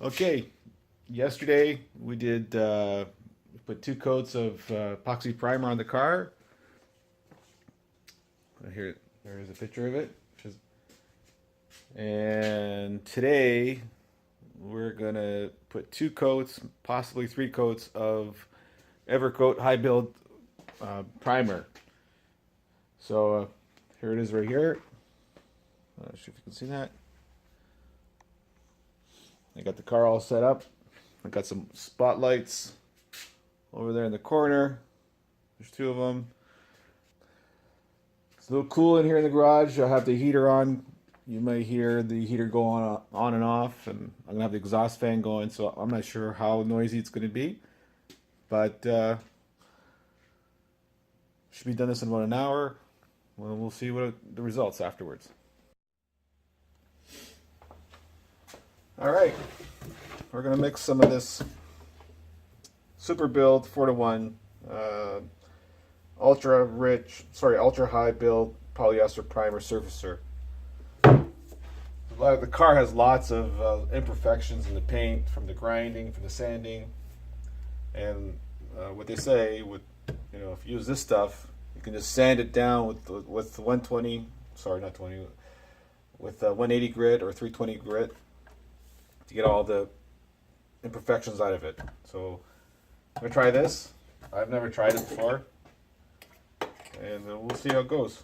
Okay, yesterday we did put 2 coats of epoxy primer on the car. Here, there is a picture of it. And today we're gonna put 2 coats, possibly 3 coats of Evercoat high build primer. So here it is right here. Not sure if you can see that. I got the car all set up. I got some spotlights over there in the corner. There's 2 of them. It's a little cool in here in the garage. I have the heater on. You may hear the heater go on and off, and I'm gonna have the exhaust fan going. So I'm not sure how noisy it's gonna be, but should be done this in about an hour. Well, we'll see what the results afterwards. All right, we're gonna mix some of this super build 4-to-1 ultra high build polyester primer surfacer. The car has lots of imperfections in the paint from the grinding, from the sanding, and what they say with if you use this stuff, you can just sand it down with 120, sorry not 20, with 180 grit or 320 grit to get all the imperfections out of it. So I'm gonna try this. I've never tried it before, and we'll see how it goes.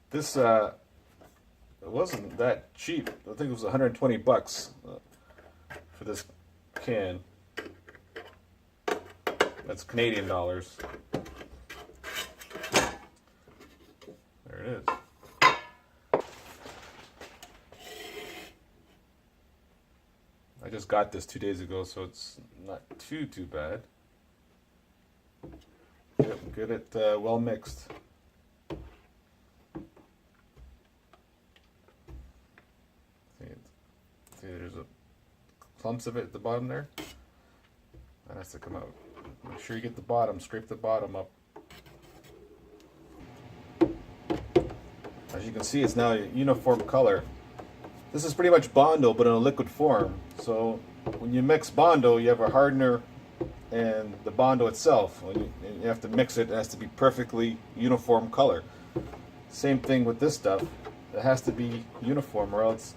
This it wasn't that cheap. I think it was 120 bucks for this can. That's Canadian dollars. There it is. I just got this 2 days ago, so it's not too bad. Get it well mixed. See, there's clumps of it at the bottom there. That has to come out. Make sure you get the bottom, scrape the bottom up. As you can see, it's now a uniform color. This is pretty much Bondo, but in a liquid form. So when you mix Bondo, you have a hardener and the Bondo itself. And you have to mix it. It has to be perfectly uniform color. Same thing with this stuff. It has to be uniform, or else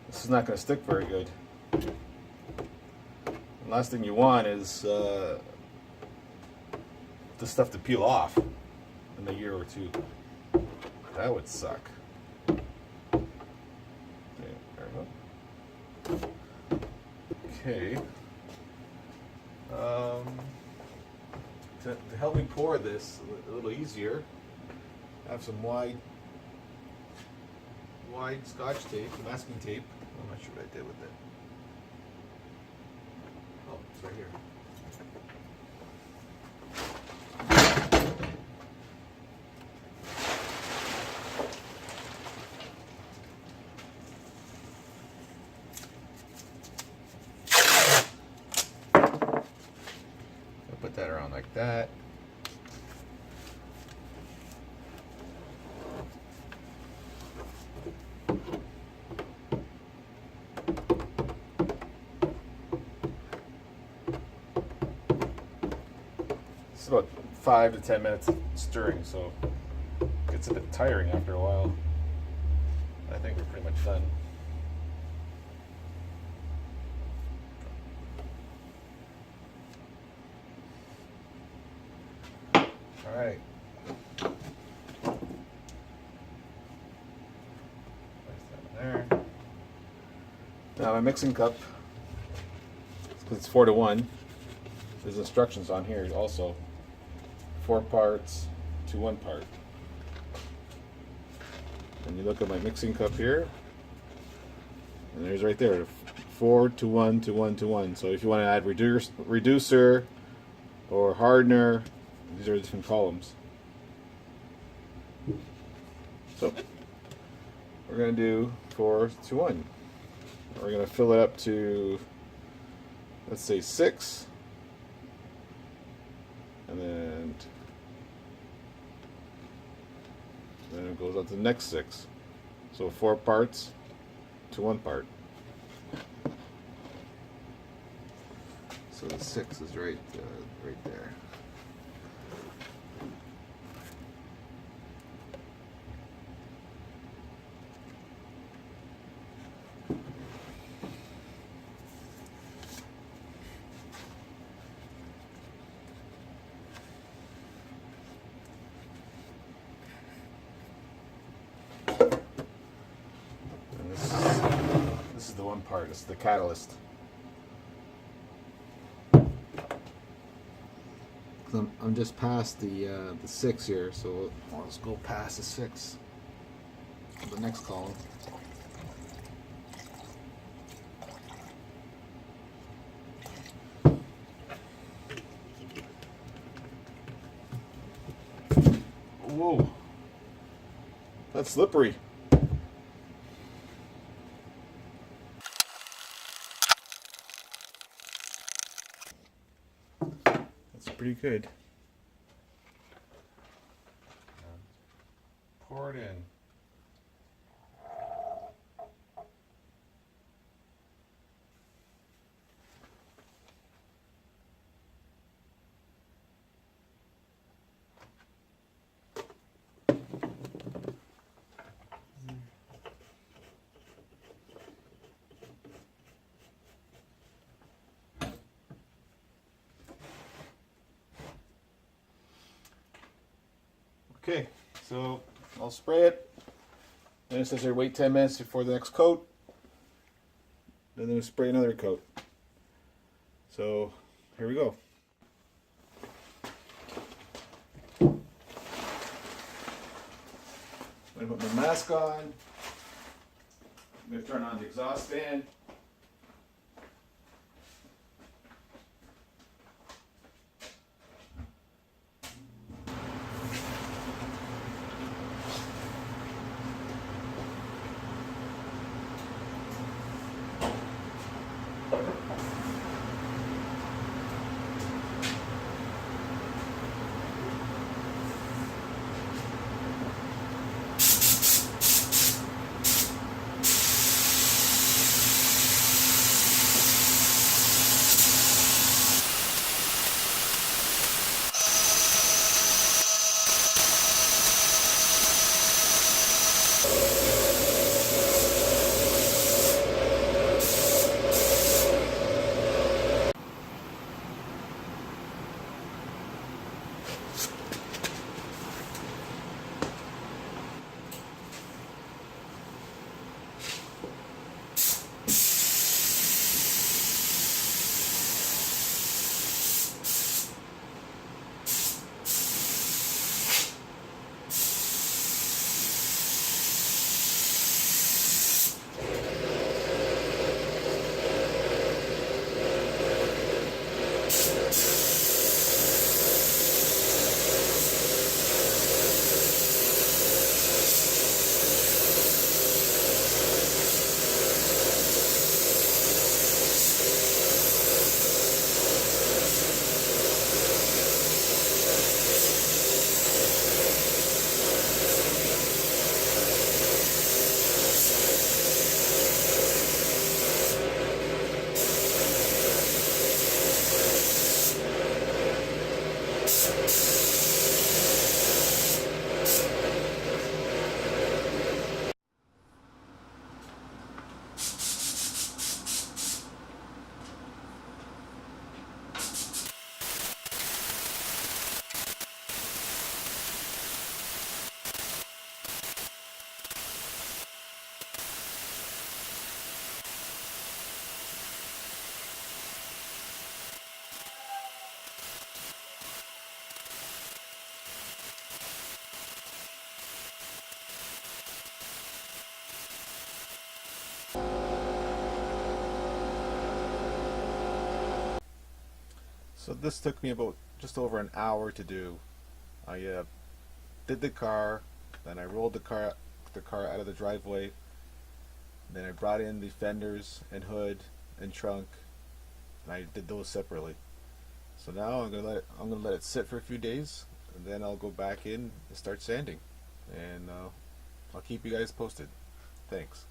this is not going to stick very good. The last thing you want is this stuff to peel off in a year or 2. That would suck. Okay. To help me pour this a little easier, I have some wide Scotch tape, masking tape. I'm not sure what I did with it. Oh, it's right here. Put that around like that. It's about 5 to 10 minutes of stirring, so it gets a bit tiring after a while. I think we're pretty much done. All right. Place that in there. Now my mixing cup, because it's 4-to-1, there's instructions on here also. 4 parts to 1 part. And you look at my mixing cup here, and there's right there, 4-to-1 to 1-to-1. So if you want to add reducer or hardener, these are different columns. So we're going to do 4-to-1. We're going to fill it up to, let's say, 6. And then then it goes on to the next 6. So 4 parts to 1 part. So the 6 is right there. And this is the 1 part. It's the catalyst. I'm just past the 6 here, so let's go past the 6. The next column. Whoa, that's slippery. That's pretty good. Pour it in. Okay, so I'll spray it. Then it says here wait 10 minutes before the next coat. Then we'll spray another coat. So here we go. I'm going to put my mask on. I'm going to turn on the exhaust fan. So this took me about just over an hour to do. I did the car, then I rolled the car out of the driveway, then I brought in the fenders and hood and trunk, and I did those separately. So now I'm gonna let it sit for a few days, and then I'll go back in and start sanding. and I'll keep you guys posted. Thanks.